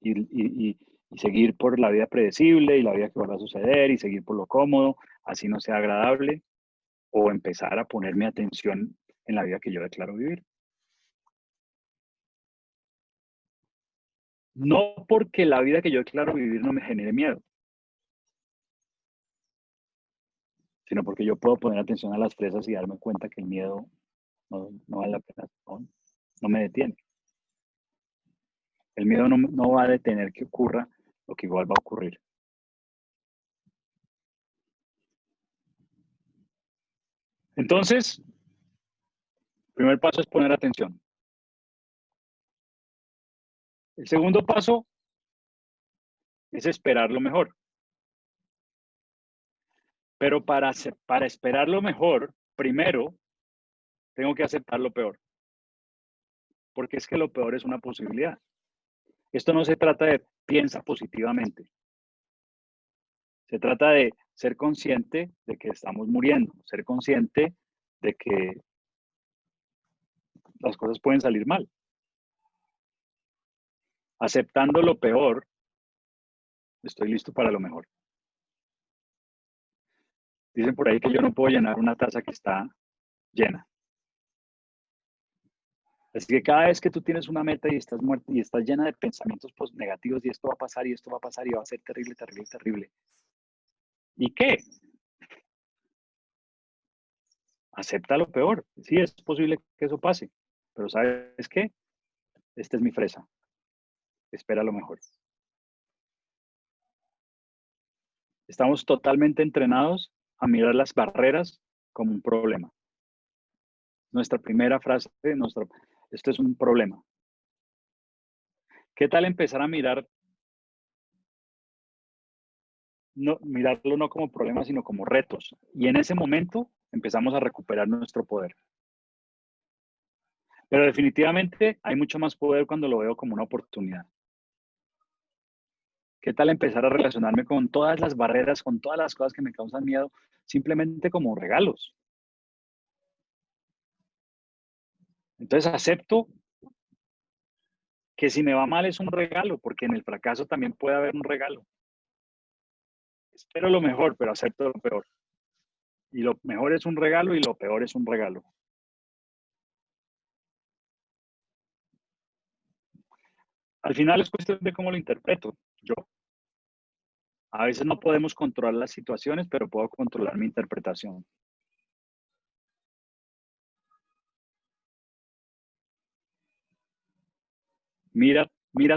S1: y seguir por la vida predecible y la vida que va a suceder y seguir por lo cómodo, así no sea agradable, o empezar a poner mi atención en la vida que yo declaro vivir. No porque la vida que yo declaro vivir no me genere miedo, sino porque yo puedo poner atención a las fresas y darme cuenta que el miedo no vale la pena, no me detiene. El miedo no va a detener que ocurra lo que igual va a ocurrir. Entonces, el primer paso es poner atención. El segundo paso es esperar lo mejor. Pero para esperar lo mejor, primero tengo que aceptar lo peor. Porque es que lo peor es una posibilidad. Esto no se trata de piensa positivamente. Se trata de ser consciente de que estamos muriendo, ser consciente de que las cosas pueden salir mal. Aceptando lo peor, estoy listo para lo mejor. Dicen por ahí que yo no puedo llenar una taza que está llena. Así que cada vez que tú tienes una meta y estás muerta y estás llena de pensamientos negativos y esto va a pasar y esto va a pasar y va a ser terrible, terrible, terrible. ¿Y qué? Acepta lo peor. Sí, es posible que eso pase, pero ¿sabes qué? Esta es mi fresa. Espera lo mejor. Estamos totalmente entrenados a mirar las barreras como un problema. Nuestra primera frase, esto es un problema. ¿Qué tal empezar a mirarlo no como problemas, sino como retos? Y en ese momento empezamos a recuperar nuestro poder. Pero definitivamente hay mucho más poder cuando lo veo como una oportunidad. ¿Qué tal empezar a relacionarme con todas las barreras, con todas las cosas que me causan miedo, simplemente como regalos? Entonces acepto que si me va mal es un regalo, porque en el fracaso también puede haber un regalo. Espero lo mejor, pero acepto lo peor. Y lo mejor es un regalo y lo peor es un regalo. Al final es cuestión de cómo lo interpreto yo. A veces no podemos controlar las situaciones, pero puedo controlar mi interpretación. Mira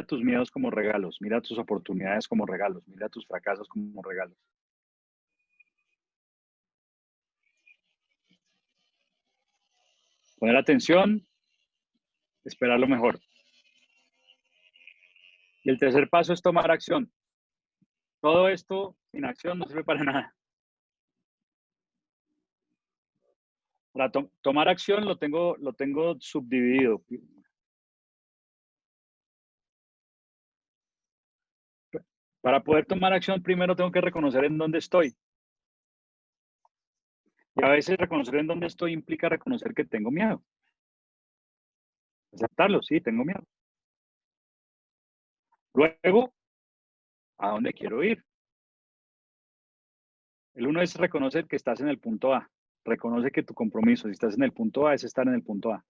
S1: tus miedos como regalos, mira tus oportunidades como regalos, mira tus fracasos como regalos. Poner atención, esperar lo mejor. Y el tercer paso es tomar acción. Todo esto sin acción no sirve para nada. Para tomar acción lo tengo subdividido. Para poder tomar acción, primero tengo que reconocer en dónde estoy. Y a veces reconocer en dónde estoy implica reconocer que tengo miedo. Aceptarlo, sí, tengo miedo. Luego, ¿a dónde quiero ir? El uno es reconocer que estás en el punto A. Reconoce que tu compromiso, si estás en el punto A, es estar en el punto A.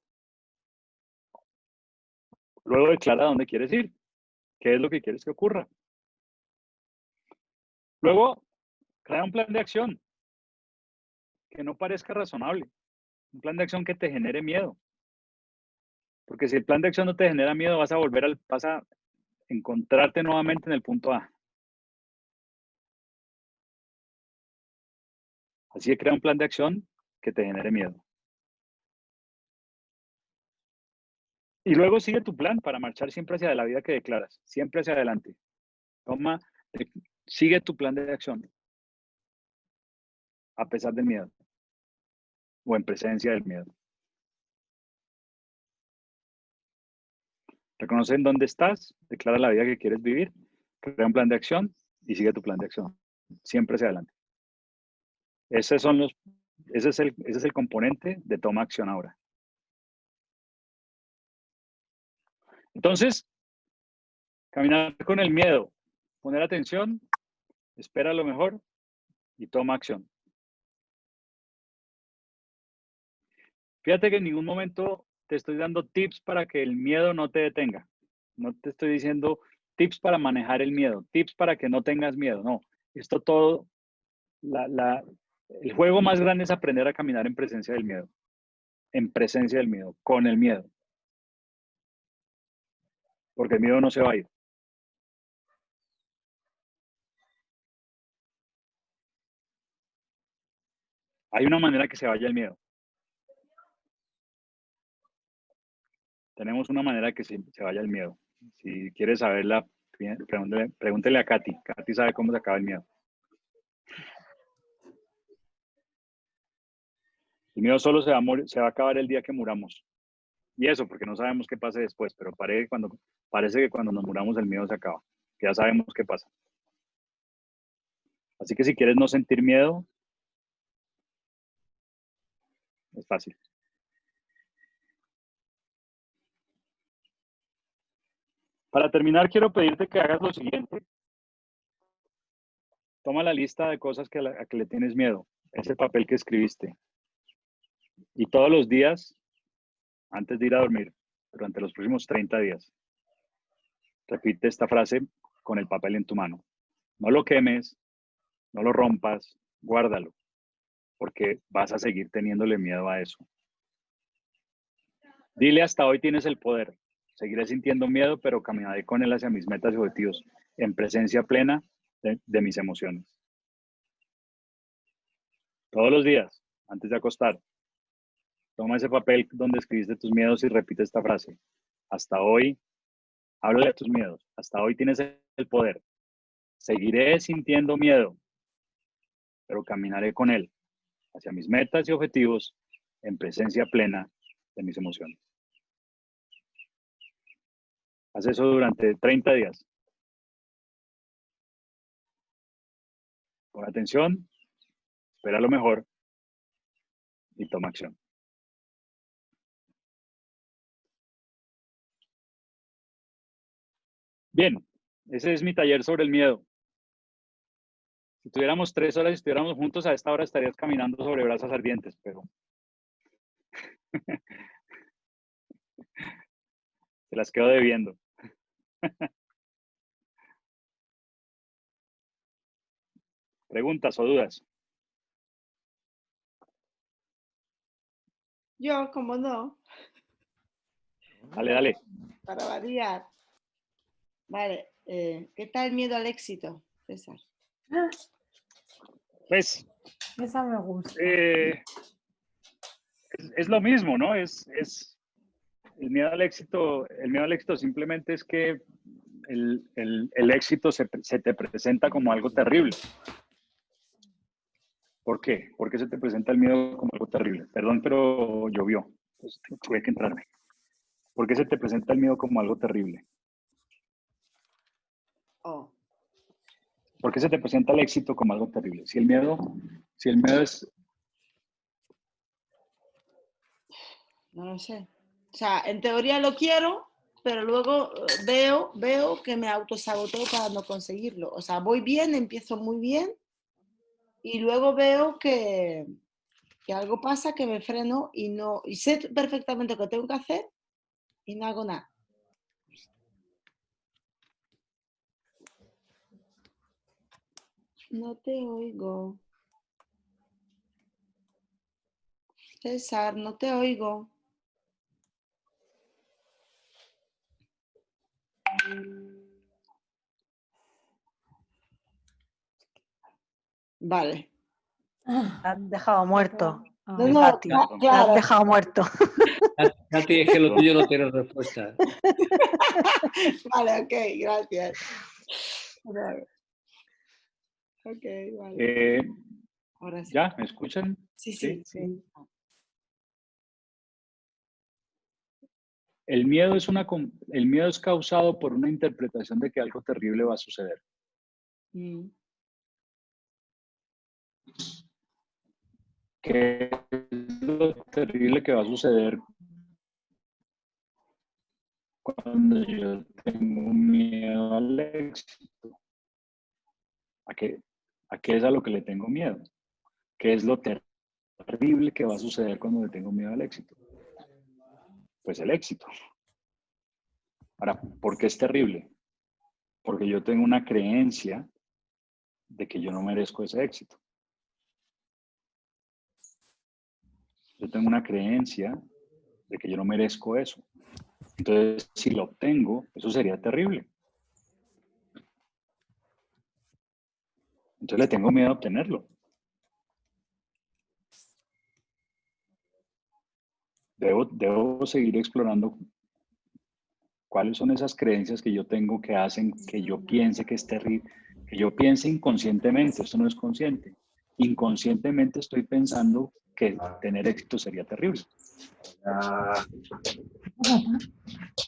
S1: Luego declara a dónde quieres ir. ¿Qué es lo que quieres que ocurra? Luego, crea un plan de acción que no parezca razonable. Un plan de acción que te genere miedo. Porque si el plan de acción no te genera miedo, vas a encontrarte nuevamente en el punto A. Así que crea un plan de acción que te genere miedo. Y luego sigue tu plan para marchar siempre hacia la vida que declaras, siempre hacia adelante. Sigue tu plan de acción, a pesar del miedo, o en presencia del miedo. Reconoce en dónde estás, declara la vida que quieres vivir, crea un plan de acción y sigue tu plan de acción, siempre hacia adelante. Ese es el componente de toma acción ahora. Entonces, caminar con el miedo, poner atención, espera lo mejor y toma acción. Fíjate que en ningún momento te estoy dando tips para que el miedo no te detenga. No te estoy diciendo tips para manejar el miedo, tips para que no tengas miedo. No, esto todo, el juego más grande es aprender a caminar en presencia del miedo. En presencia del miedo, con el miedo. Porque el miedo no se va a ir. Hay una manera que se vaya el miedo. Tenemos una manera que se vaya el miedo. Si quieres saberla, pregúntele a Katy. Katy sabe cómo se acaba el miedo. El miedo solo se va a acabar el día que muramos. Y eso, porque no sabemos qué pase después, pero parece que cuando nos muramos el miedo se acaba. Ya sabemos qué pasa. Así que si quieres no sentir miedo, es fácil. Para terminar, quiero pedirte que hagas lo siguiente. Toma la lista de cosas a que le tienes miedo, ese papel que escribiste. Y todos los días, antes de ir a dormir, durante los próximos 30 días, repite esta frase con el papel en tu mano. No lo quemes, no lo rompas, guárdalo, porque vas a seguir teniéndole miedo a eso. Dile: hasta hoy tienes el poder. Seguiré sintiendo miedo, pero caminaré con él hacia mis metas y objetivos, en presencia plena de mis emociones. Todos los días, antes de acostar, toma ese papel donde escribiste tus miedos y repite esta frase. Hasta hoy, háblale a tus miedos. Hasta hoy tienes el poder. Seguiré sintiendo miedo, pero caminaré con él hacia mis metas y objetivos, en presencia plena de mis emociones. Haz eso durante 30 días. Pon atención, espera lo mejor y toma acción. Bien, ese es mi taller sobre el miedo. Si tuviéramos 3 horas y estuviéramos juntos, a esta hora estarías caminando sobre brasas ardientes, pero te las quedo debiendo. ¿Preguntas o dudas?
S10: Yo, como no,
S1: Dale, dale.
S10: para variar. Vale, ¿qué tal el miedo al éxito, César?
S1: Pues
S5: Esa me gusta.
S1: Es lo mismo, ¿no? Es el miedo al éxito. El miedo al éxito simplemente es que el éxito se te presenta como algo terrible. ¿Por qué? ¿Por qué se te presenta el miedo como algo terrible? Perdón, pero llovió. Entonces tuve que entrarme. ¿Por qué se te presenta el miedo como algo terrible?
S10: Oh,
S1: ¿Por qué se te presenta el éxito como algo terrible? Si el miedo es...
S10: no lo sé. O sea, en teoría lo quiero, pero luego veo que me autosaboteo para no conseguirlo. O sea, voy bien, empiezo muy bien y luego veo que algo pasa, que me freno y sé perfectamente lo que tengo que hacer y no hago nada. No te oigo. César, no te oigo. Vale.
S4: Te has dejado muerto.
S10: No, no,
S4: Katy. Te has
S10: claro.
S4: dejado muerto.
S8: Katy, es que lo tuyo no tiene respuesta.
S10: Vale, ok, gracias. Vale. Ok, vale. Ahora sí.
S1: ¿Ya? ¿Me escuchan?
S10: Sí.
S1: El miedo es causado por una interpretación de que algo terrible va a suceder. ¿Qué es lo terrible que va a suceder cuando yo tengo miedo al éxito? ¿A qué es a lo que le tengo miedo? ¿Qué es lo terrible que va a suceder cuando le tengo miedo al éxito? Pues el éxito. Ahora, ¿por qué es terrible? Porque yo tengo una creencia de que yo no merezco ese éxito. Yo tengo una creencia de que yo no merezco eso. Entonces, si lo obtengo, eso sería terrible. Entonces le tengo miedo a obtenerlo. Debo seguir explorando cuáles son esas creencias que yo tengo que hacen que yo piense que es terrible, que yo piense inconscientemente, esto no es consciente. Inconscientemente estoy pensando que tener éxito sería terrible.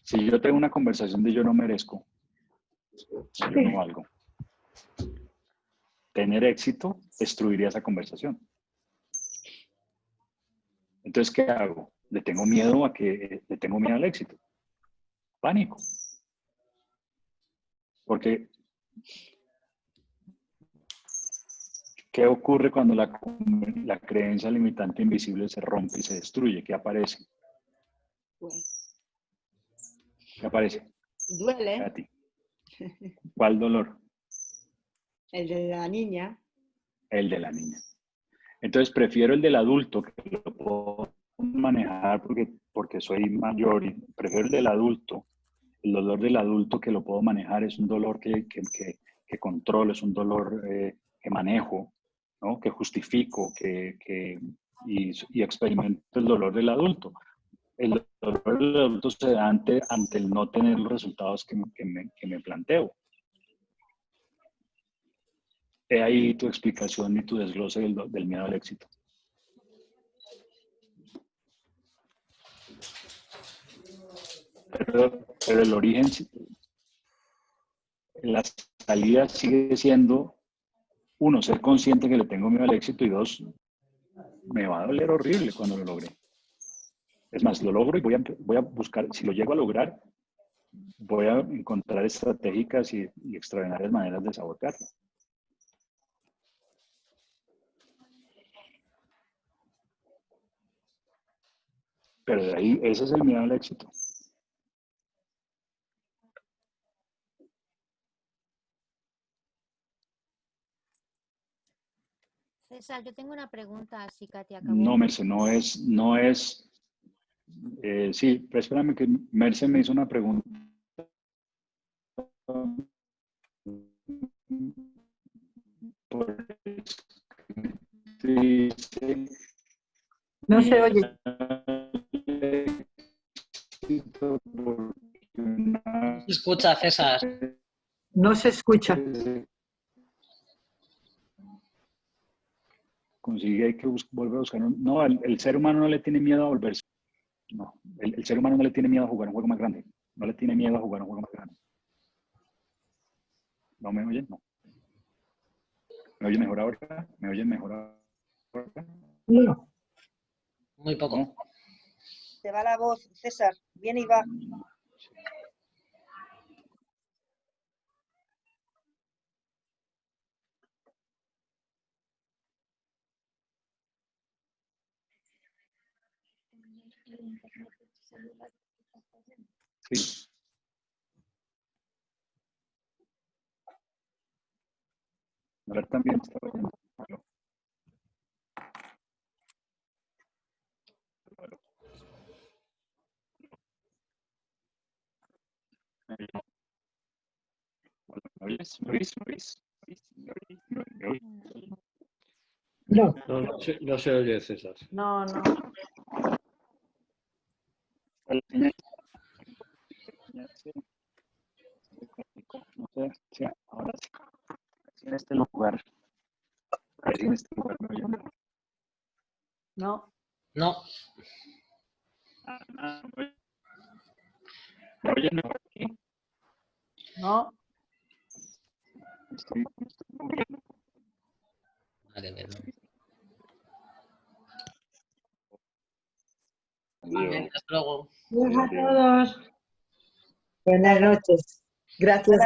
S1: Si yo tengo una conversación de yo no merezco, yo no valgo. Tener éxito destruiría esa conversación. Entonces, ¿qué hago? Le tengo miedo al éxito. Pánico. Porque, ¿qué ocurre cuando la creencia limitante invisible se rompe y se destruye? ¿Qué aparece? ¿Qué aparece?
S10: Duele.
S1: A ti. ¿Cuál dolor?
S10: El de la niña.
S1: El de la niña. Entonces prefiero el del adulto, que lo puedo manejar porque soy mayor, y prefiero el del adulto. El dolor del adulto que lo puedo manejar es un dolor que controlo, es un dolor que manejo, ¿no? Que justifico, y experimento el dolor del adulto. El dolor del adulto se da ante el no tener los resultados que me planteo. He ahí tu explicación y tu desglose del miedo al éxito. Pero el origen, la salida sigue siendo, uno, ser consciente que le tengo miedo al éxito, y dos, me va a doler horrible cuando lo logre. Es más, lo logro y voy a buscar, si lo llego a lograr, voy a encontrar estratégicas y extraordinarias maneras de sabotearlo. Pero de ahí, ese es el miedo al éxito.
S11: César, yo tengo una pregunta, si Katy acabó.
S1: No, Merce, no es. Sí, pero espérame que Merce me hizo una pregunta.
S12: No se oye.
S13: No se escucha, César.
S12: No se escucha.
S1: Consigue, hay que volver a buscar. No, el ser humano no le tiene miedo a volverse. No, el ser humano no le tiene miedo a jugar un juego más grande. No le tiene miedo a jugar un juego más grande. ¿No me oyen? No. ¿Me oyen mejor ahora? ¿Me oyen mejor ahora?
S12: No.
S13: Muy poco.
S1: No.
S9: Te va la voz, César. Viene y va.
S1: Sí. A ver, también está oyendo. ¿Me oyes? ¿Me oyes? ¿Me oyes? ¿Me oyes?
S12: No.
S8: No se oye, César.
S10: No, no.
S1: No sé, sí, ahora sí. Sí, en este lugar. A ver si en este lugar me oyen mejor.
S10: No.
S13: No.
S1: ¿Me oyen mejor aquí?
S10: No.
S1: Estoy moviendo.
S13: Vale.
S1: Adiós.
S13: Hasta luego.
S12: Adiós a todos. Buenas noches. Gracias.